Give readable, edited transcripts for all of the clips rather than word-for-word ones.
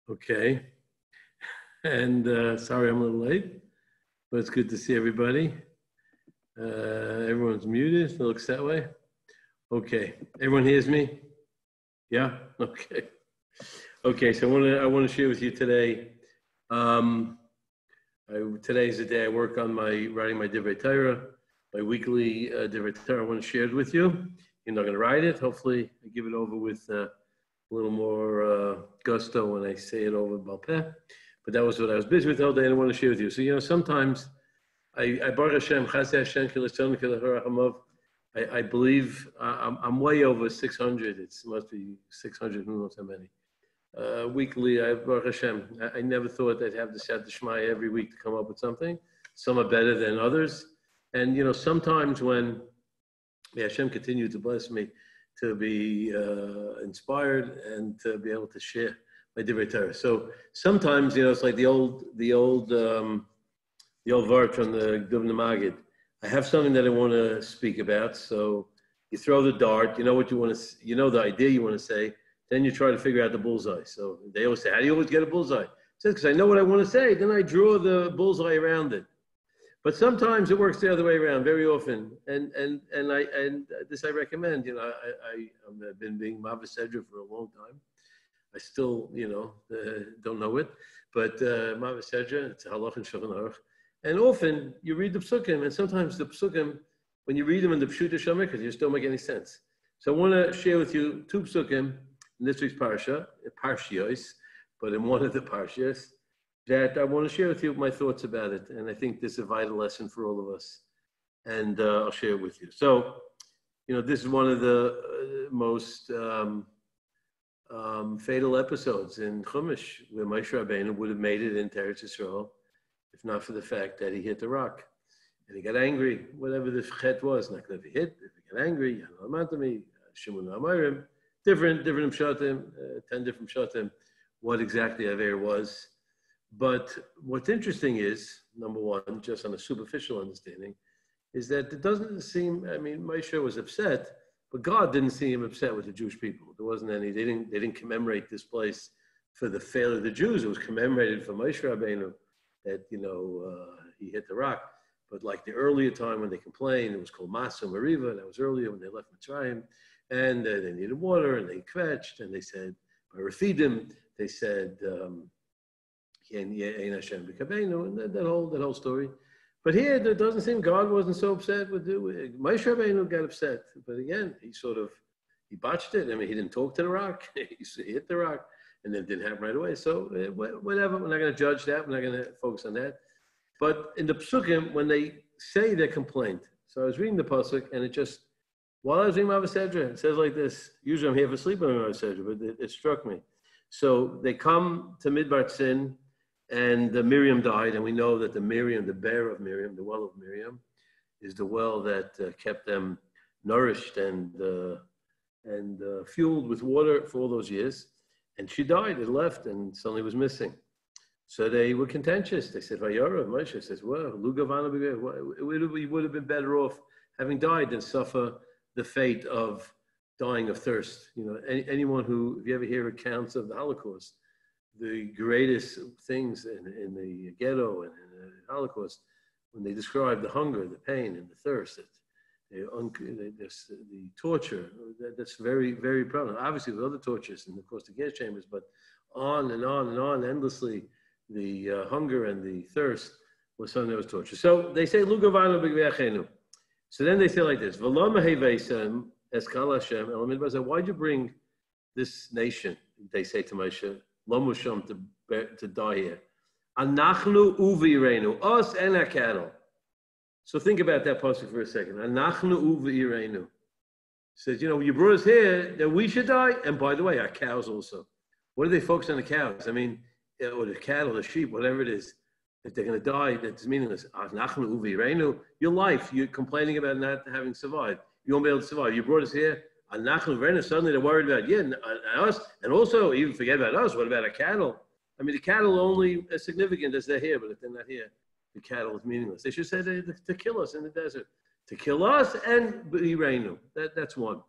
Okay. And sorry I'm a little late, but it's good to see everybody. Everyone's muted. It looks that way. Okay. Everyone hears me? Yeah? Okay. Okay, so I want to share with you today. Today's the day I work on writing my Dvar Torah, my weekly Dvar Torah. I want to share it with you. You're not going to write it. Hopefully, I give it over with a little more gusto when I say it over Balpeh. But that was what I was busy with all day, and I want to share with you. So, sometimes I Baruch Hashem, Chasei Hashem, I believe I'm way over 600. It must be 600, who knows how many. Weekly, Baruch Hashem, I never thought I'd have the Shat Shema every week to come up with something. Some are better than others. And, sometimes when Hashem continued to bless me to be inspired and to be able to share my Dvar Torah. So sometimes, it's like the old Dvar from the Dubna Magid. I have something that I want to speak about. So you throw the dart, you know what you want to, the idea you want to say. Then you try to figure out the bullseye. So they always say, how do you always get a bullseye? It says, because I know what I want to say. Then I draw the bullseye around it. But sometimes it works the other way around, very often. And this I recommend. I've been being Mavis Sedra for a long time. I still, don't know it. But Mavis Sedra, it's Halach and Shulchan Aruch. And often you read the psukim, and sometimes the psukim, when you read them in the Pshuta Shamikah, they just don't make any sense. So I want to share with you two psukim in this week's Parshios, but in one of the Parshios, that I want to share with you my thoughts about it. And I think this is a vital lesson for all of us. And I'll share it with you. So, this is one of the most fatal episodes in Chumash, where Moshe Rabbeinu would have made it into Eretz Yisrael, if not for the fact that he hit the rock. And he got angry, whatever the chet was. Not if he hit, if he got angry, Shimun Amarim, different pshatim, 10 different pshatim, what exactly Aver was. But what's interesting is, number one, just on a superficial understanding, is that it doesn't seem, Moshe was upset, but God didn't seem upset with the Jewish people. There wasn't any, they didn't commemorate this place for the failure of the Jews. It was commemorated for Moshe Rabbeinu that, he hit the rock. But like the earlier time when they complained, it was called Masu Mariva, that was earlier when they left Mitzrayim, and they needed water, and they kvetched, and they said, by Rafidim, they said, and that whole story. But here, it doesn't seem God wasn't so upset with it. Moshe Rabbeinu got upset. But again, he botched it. He didn't talk to the rock. He hit the rock, and then it didn't happen right away. So whatever, we're not going to judge that. We're not going to focus on that. But in the Psukim, when they say their complaint, so I was reading the Pasuk, and while I was reading Mavis Sedra, it says like this. Usually I'm here for sleep on Mavis Sedra, but it struck me. So they come to Midbar Tzin, and Miriam died, and we know that the bear of Miriam, the well of Miriam, is the well that kept them nourished and fueled with water for all those years. And she died, it left, and suddenly was missing. So they were contentious. They said, Vayara, Moshe says, well, we would have been better off having died than suffer the fate of dying of thirst. Anyone who, if you ever hear accounts of the Holocaust, the greatest things in the ghetto and in the Holocaust, when they describe the hunger, the pain, and the thirst, the torture, that's very, very prevalent. Obviously, with other tortures, and of course the gas chambers, but on and on and on, endlessly, the hunger and the thirst was something that was torture. So they say, so then they say like this, why'd you bring this nation, they say to Moshe, to die here. Anachnu uvireinu, us and our cattle. So think about that pasuk for a second. Anachnu uvireinu. Says, you brought us here, that we should die. And by the way, our cows also. What do they focus on the cows? Or the cattle, the sheep, whatever it is, that they're going to die, that's meaningless. Anachnu uvireinu. Your life, you're complaining about not having survived. You won't be able to survive. You brought us here. Suddenly they're worried about us, and also even forget about us. What about our cattle? The cattle are only as significant as they're here, but if they're not here, the cattle is meaningless. They should say to kill us in the desert, to kill us and Irenu. That's one.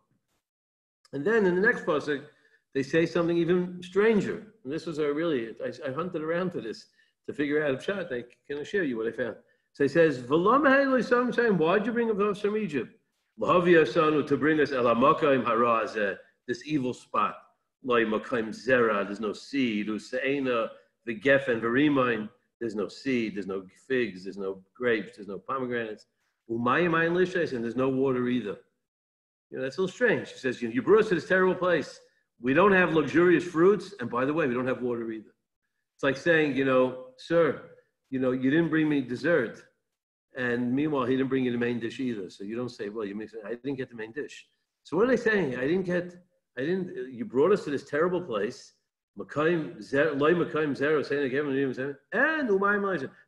And then in the next pasuk, they say something even stranger. And this was I hunted around to this to figure out a shot. I can share you what I found. So he says, why'd you bring us from Egypt? To bring us this evil spot. There's no seed. There's no seed, there's no figs, there's no grapes, there's no pomegranates. And there's no water either. That's a little strange. He says, you brought us to this terrible place. We don't have luxurious fruits, and by the way, we don't have water either. It's like saying, sir, you didn't bring me dessert. And meanwhile, he didn't bring you the main dish either. So you don't say, well, I didn't get the main dish. So what are they saying? You brought us to this terrible place. And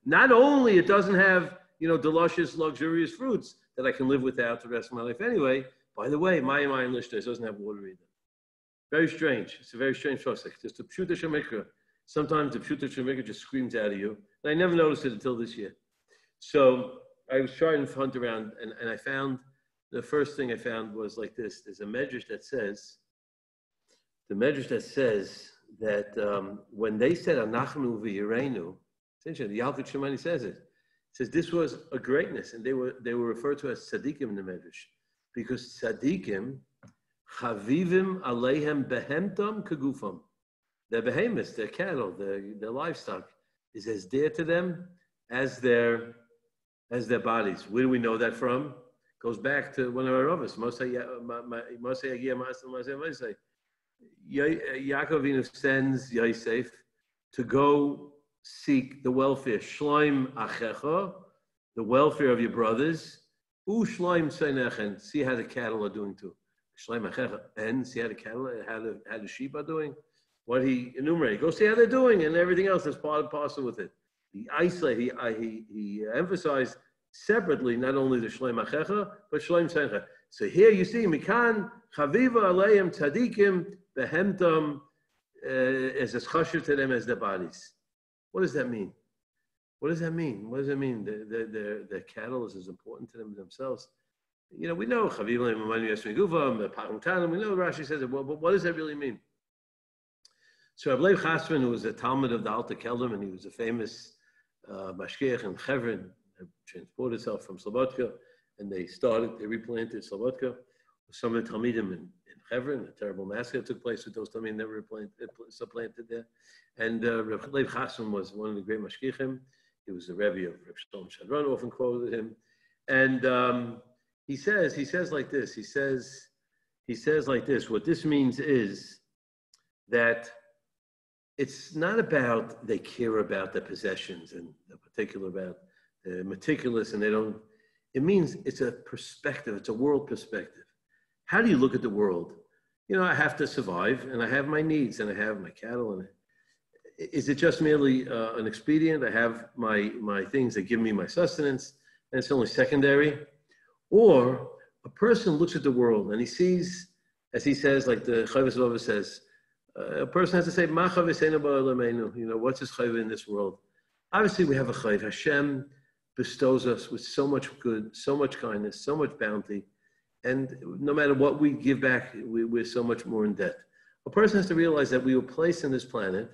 not only it doesn't have, delicious, luxurious fruits that I can live without the rest of my life anyway. By the way, Mayim Lishtes doesn't have water either. Very strange. It's a very strange process. Just a Pshuta Shemikra. Sometimes the Pshuta Shemikra just screams out of you. And I never noticed it until this year. So I was trying to hunt around, and I found, the first thing I found was like this. There's a medrash that says, that when they said Anachnu v'Yireinu, it's interesting, the Yalkut Shemani says it. It says this was a greatness, and they were referred to as tzaddikim in the medrash, because tzaddikim chavivim aleihem behemtam kagufam. Their behemoths, their cattle, their livestock is as dear to them as their bodies. Where do we know that from? Goes back to one of our rabbis, Yaakov Avinu sends Yosef to go seek the welfare, Shloim Achecha, the welfare of your brothers, Shloim Seinechen, see how the cattle are doing too. Shloim Achecha, and see how the cattle, how the sheep are doing. What he enumerated, go see how they're doing, and everything else is part and parcel with it. He isolated, he emphasized separately not only the Shloim Achecha, but Shloim Seinechen. So here you see, Mikan, Chaviva Aleim Tzadikim, Behemtam, is as chashiv to them as their bodies. What does that mean? What does that mean? Their cattle is as important to them themselves. We know Chaviva Aleim Amanu Yasmiguva, Pachumtanim. We know Rashi says it. Well, but what does that really mean? So Rabbi Chasman, who was a Talmud of the Alta Keldim, and he was a famous mashgiach in Chevron, transported itself from Slobodka, and they replanted Slobodka. Some of the Talmidim in Chevron, a terrible massacre took place with those Talmidim that were supplanted there. And Rabbi Chasman was one of the great mashgichim. He was the Rebbe of Reb Shalom Shadran, often quoted him. And he says like this. He says like this. What this means is that it's not about they care about their possessions and in particular about the meticulous, and they don't. It means it's a perspective. It's a world perspective. How do you look at the world? I have to survive, and I have my needs, and I have my cattle. And is it just merely an expedient? I have my things that give me my sustenance, and it's only secondary. Or a person looks at the world and he sees, as he says, like the Chavos Vava says, a person has to say, "Ma chaviseinu ba'olamenu." What's his chayv in this world? Obviously, we have a chayv. Hashem bestows us with so much good, so much kindness, so much bounty. And no matter what we give back, we're so much more in debt. A person has to realize that we were placed on this planet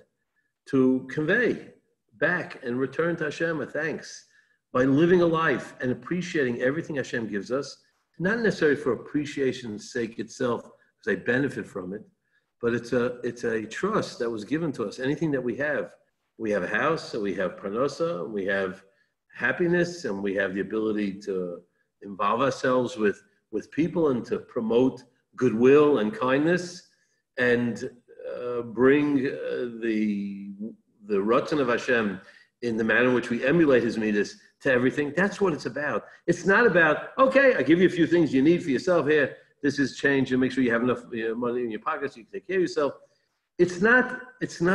to convey back and return to Hashem a thanks by living a life and appreciating everything Hashem gives us, not necessarily for appreciation's sake itself, because I benefit from it, but it's a trust that was given to us. Anything that we have a house, so we have parnasa, we have happiness, and we have the ability to involve ourselves with people and to promote goodwill and kindness and bring the Ratzon of Hashem in the manner in which we emulate His midas to everything. That's what it's about. It's not about, okay, I give you a few things you need for yourself here. This is change, and make sure you have enough money in your pockets so you can take care of yourself. It's not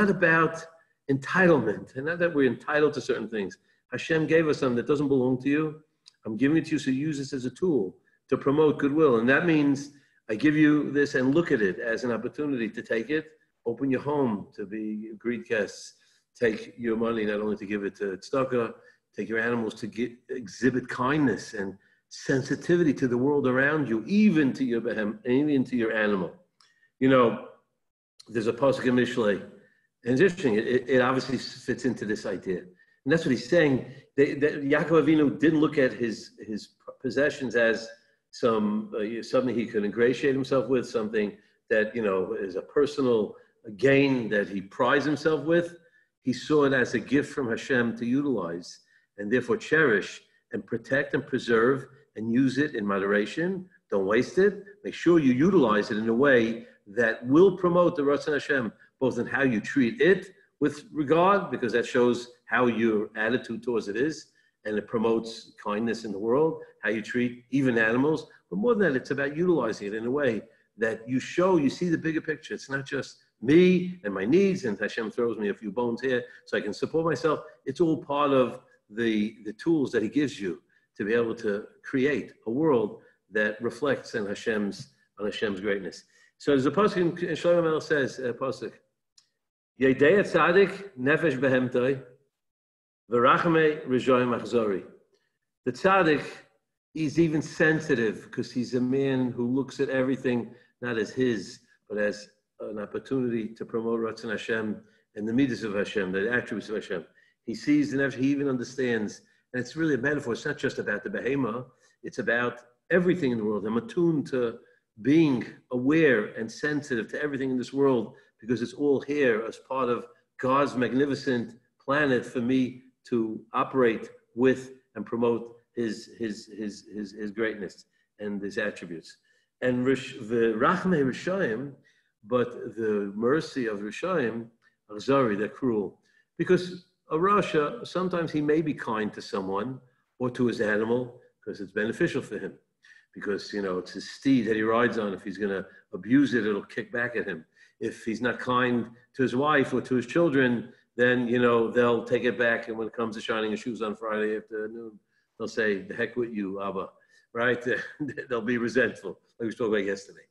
about entitlement, and not that we're entitled to certain things. Hashem gave us something that doesn't belong to you. I'm giving it to you, so use this as a tool to promote goodwill. And that means I give you this and look at it as an opportunity to take it, open your home to be greet guests, take your money not only to give it to tzedakah, take your animals to exhibit kindness and sensitivity to the world around you, even to your behem, even to your animal. there's a pasuk in Mishlei, and it's interesting. It obviously fits into this idea, and that's what he's saying. That Yaakov Avinu didn't look at his possessions as something he could ingratiate himself with, something that is a personal gain that he prides himself with. He saw it as a gift from Hashem to utilize, and therefore cherish and protect and preserve and use it in moderation. Don't waste it. Make sure you utilize it in a way that will promote the Ratzon Hashem, both in how you treat it with regard, because that shows how your attitude towards it is, and it promotes kindness in the world, how you treat even animals. But more than that, it's about utilizing it in a way that you see the bigger picture. It's not just me and my needs, and Hashem throws me a few bones here so I can support myself. It's all part of the tools that he gives you to be able to create a world that reflects on Hashem's greatness. So there's a pasuk in Shlomo Melech says, pasuk, Yedei Tzadik Nefesh Behemtoi V'Rachmei Rishoyim Achzori. The Tzadik, he's even sensitive because he's a man who looks at everything not as his, but as an opportunity to promote Ratzon Hashem and the midas of Hashem, the attributes of Hashem. He sees and he even understands, and it's really a metaphor. It's not just about the behema; it's about everything in the world. I'm attuned to being aware and sensitive to everything in this world because it's all here as part of God's magnificent planet for me to operate with and promote his greatness and his attributes. And the Rachmei Rishayim, but the mercy of Rishayim, Achzari, they're cruel. Because a Rasha, sometimes he may be kind to someone or to his animal because it's beneficial for him. Because, it's his steed that he rides on. If he's going to abuse it, it'll kick back at him. If he's not kind to his wife or to his children, then, they'll take it back. And when it comes to shining his shoes on Friday afternoon, they'll say, the heck with you, Abba, right? They'll be resentful, like we spoke about yesterday.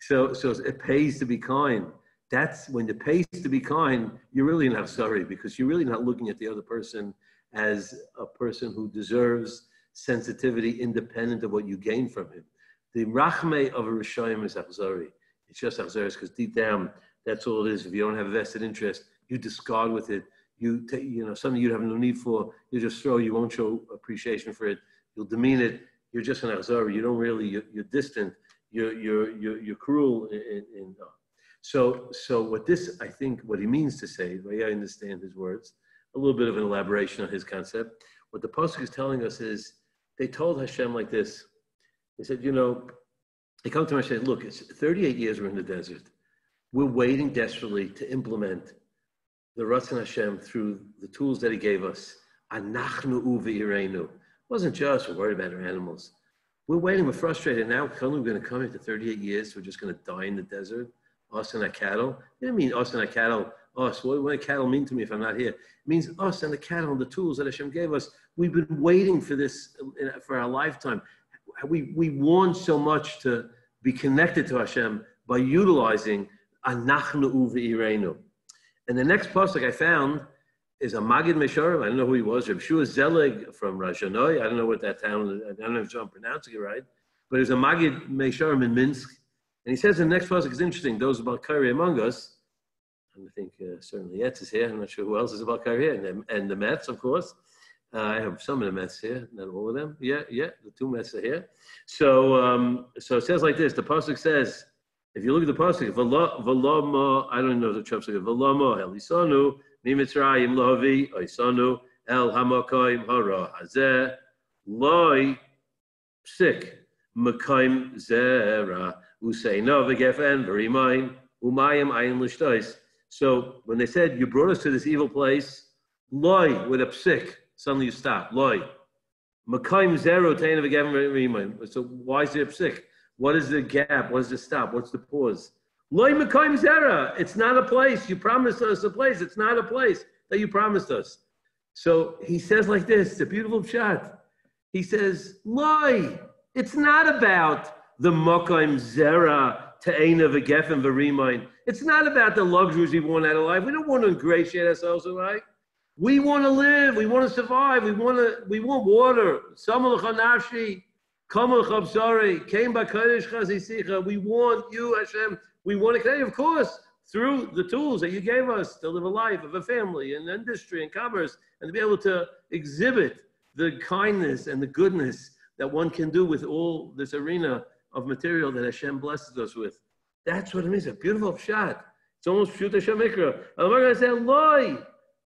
So it pays to be kind. That's when it pays to be kind, you're really not sorry because you're really not looking at the other person as a person who deserves sensitivity independent of what you gain from him. The rachmei of a Rishayim is achzari. It's just achzari because deep down, that's all it is. If you don't have a vested interest, you discard with it. You take, something you have no need for, you just throw. You won't show appreciation for it. You'll demean it. You're just an achzari. You don't really. You're distant. You're cruel. So what this, I think, what he means to say, the way I understand his words, a little bit of an elaboration on his concept. What the pasuk is telling us is, they told Hashem like this. They said, they come to him and said, look, it's 38 years we're in the desert. We're waiting desperately to implement the Ratzon Hashem through the tools that he gave us. Anachnu u'v'irenu. It wasn't just we're worried about our animals. We're waiting, we're frustrated. Now we're going to come into 38 years, we're just going to die in the desert, us and our cattle. It didn't mean us and our cattle, us. What do cattle mean to me if I'm not here? It means us and the cattle and the tools that Hashem gave us. We've been waiting for this for our lifetime. We want so much to be connected to Hashem by utilizing Anachnu u'v'irenu. And the next pasuk I found is a Magid Mesharim. I don't know who he was. Rabbi Shua Zelig from Rajanoi. I don't know what that town. I don't know if I'm pronouncing it right, but it's a Magid Mesharim in Minsk. And he says in the next pasuk is interesting. Those about Kari among us, and I think certainly Etz is here. I'm not sure who else is about Kari here, and the Mets, of course. I have some of the Mets here, not all of them. Yeah, the two Mets are here. So it says like this. The pasuk says, if you look at the pasuk, V'lo I don't know the translation. V'lo mo elisonu miMitzrayim lohavi oisonu el hamakoyim hara hazeh loy psik makoyim zera useino v'gefen v'rimayim umayim ayin l'shtois. So when they said, you brought us to this evil place, loy with a psik, suddenly you stop. Loy. Makoyim zero teina v'gefen v'rimayim. So why is there a psik? What is the gap? What is the stop? What's the pause? Loy Mekayim Zera. It's not a place. You promised us a place. It's not a place that you promised us. So he says like this, it's a beautiful shot. He says, Loy, it's not about the Mekayim Zera Te'ena V'gefen V'rimayin. It's not about the luxuries we want out of life. We don't want to ingratiate ourselves, right? We want to live. We want to survive. We want water. Samal Chanafshi. We want you, Hashem. We want to connect. Of course, through the tools that you gave us to live a life of a family and industry and commerce, and to be able to exhibit the kindness and the goodness that one can do with all this arena of material that Hashem blesses us with. That's what it means, a beautiful shot. It's almost Pshuta Shemikra. And we're going to say, Loi,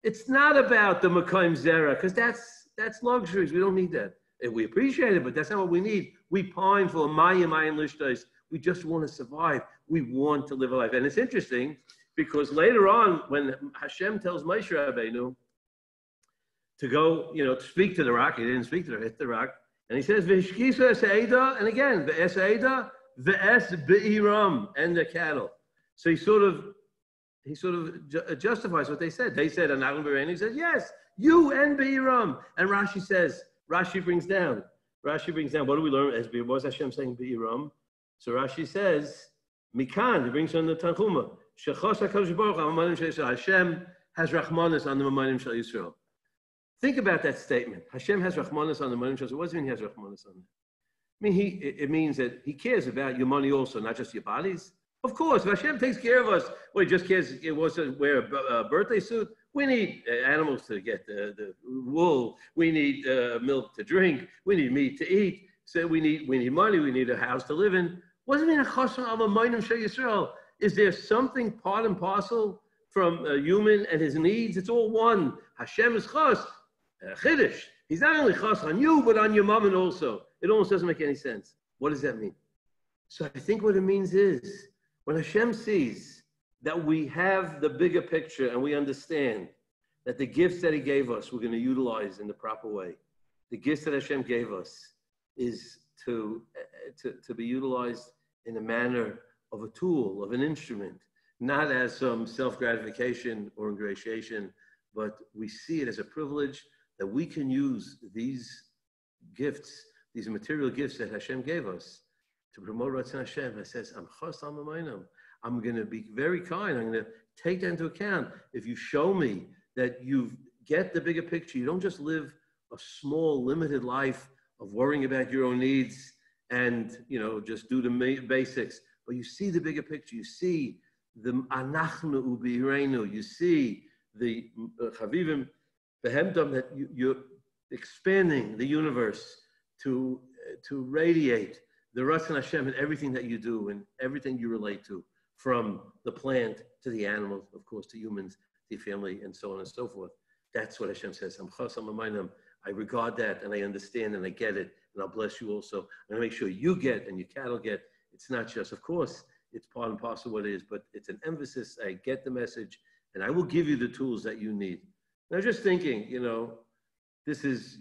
it's not about the Makayim Zera, because that's luxuries. We don't need that. We appreciate it, but that's not what we need. We pine for Mayim Lishtais. We just want to survive. We want to live a life. And it's interesting because later on, when Hashem tells Moshe Rabbeinu to go, to speak to the rock, he didn't speak to the rock, and he says, V'hishkisa es and again, v'es ha'eda, v'es be'iram, and the cattle. So he sort of justifies what they said. They said, Anachnu b'reinu. He says, yes, you and be'iram. And Rashi brings down, what do we learn? What is Hashem saying, be'iram? So Rashi says, Mikan, he brings on the Tanchuma, Shechos HaKadosh Baruch Hu, Amanim Shel Yisrael. Hashem has Rachmanis on the Amanim Shel Yisrael. Think about that statement. Hashem has Rachmanis on the Amanim Shel Yisrael. What does it mean he has Rachmanis on them? I mean, it means that he cares about your money also, not just your bodies. Of course, if Hashem takes care of us, well, he just cares, it wants to wear a birthday suit. We need animals to get the wool. We need milk to drink. We need meat to eat. So we need money. We need a house to live in. What does it mean a chassan of a Amanim Shel Yisrael? Is there something part and parcel from a human and his needs? It's all one. Hashem is chas, chiddush. He's not only chas on you, but on your mammon also. It almost doesn't make any sense. What does that mean? So I think what it means is, when Hashem sees that we have the bigger picture and we understand that the gifts that he gave us, we're going to utilize in the proper way. The gifts that Hashem gave us is to be utilized in a manner of a tool, of an instrument, not as some self-gratification or ingratiation, but we see it as a privilege that we can use these gifts, these material gifts that Hashem gave us to promote Ratzon Hashem. It says, I'm going to be very kind. I'm going to take that into account. If you show me that you get the bigger picture, you don't just live a small, limited life of worrying about your own needs and, just do the basics. But you see the bigger picture. You see the Anachnu u'bireinu. You see the Chavivim behemtam, that you're expanding the universe to radiate the Ratzon Hashem in everything that you do and everything you relate to, from the plant to the animals, of course, to humans, to your family, and so on and so forth. That's what Hashem says. I regard that and I understand and I get it, and I'll bless you also. I'm going to make sure you get and your cattle get. It's not just, of course, it's part and parcel of what it is, but it's an emphasis. I get the message, and I will give you the tools that you need. And I was just thinking, this is,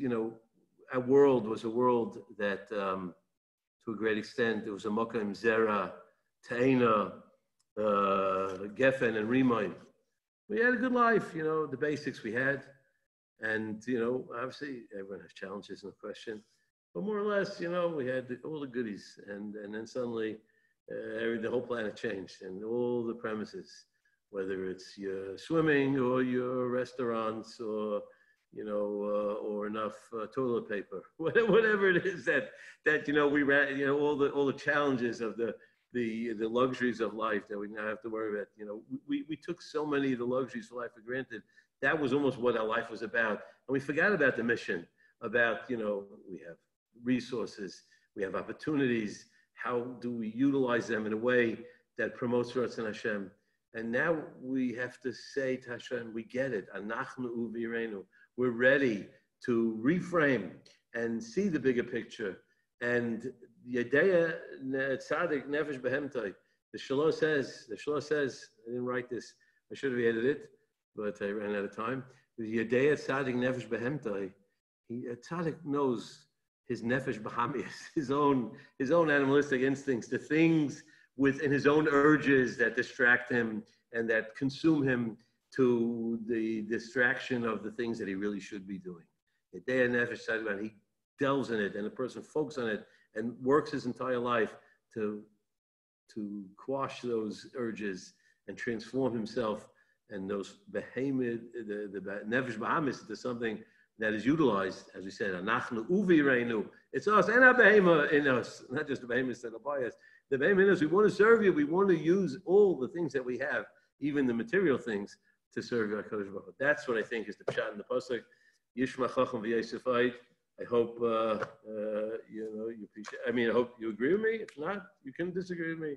our world was a world that, to a great extent, there was a Makayim Zera, Ta'ena, Geffen, and Rimon. We had a good life, the basics we had. And, obviously, everyone has challenges, no question. But more or less, we had all the goodies. And then suddenly, the whole planet changed, and all the premises, whether it's your swimming or your restaurants or, or enough toilet paper, whatever it is that we ran, all the challenges of the luxuries of life that we now have to worry about. We took so many of the luxuries of life for granted. That was almost what our life was about. And we forgot about the mission, about, we have resources, we have opportunities. How do we utilize them in a way that promotes Ratzon Hashem? And now we have to say to Hashem, we get it. Anachnu u'vireinu. We're ready to reframe and see the bigger picture. And Yedeya Tzadik Nefesh Behemtai. The Shaloh says, I didn't write this, I should have added it, but I ran out of time. Yedeya Tzadik Nefesh Behemtai. Tzadik knows his Nefesh Bahamias, his own animalistic instincts, the things within his own urges that distract him and that consume him to the distraction of the things that he really should be doing. Yedeya Nefesh Tzadik, he delves in it, and the person focuses on it and works his entire life to quash those urges and transform himself and those behemoth, the nefesh bahamis, into something that is utilized, as we said, anachnu uvireinu. It's us and our behemoth in us, not just the behemoths that are by us. The behemoth in us, we want to serve you. We want to use all the things that we have even the material things, to serve HaKadosh Baruch Hu. That's what I think is the pshat in the pasuk. Yishma chacham v'yosefayit. I hope you appreciate. I mean, I hope you agree with me. If not, you can disagree with me.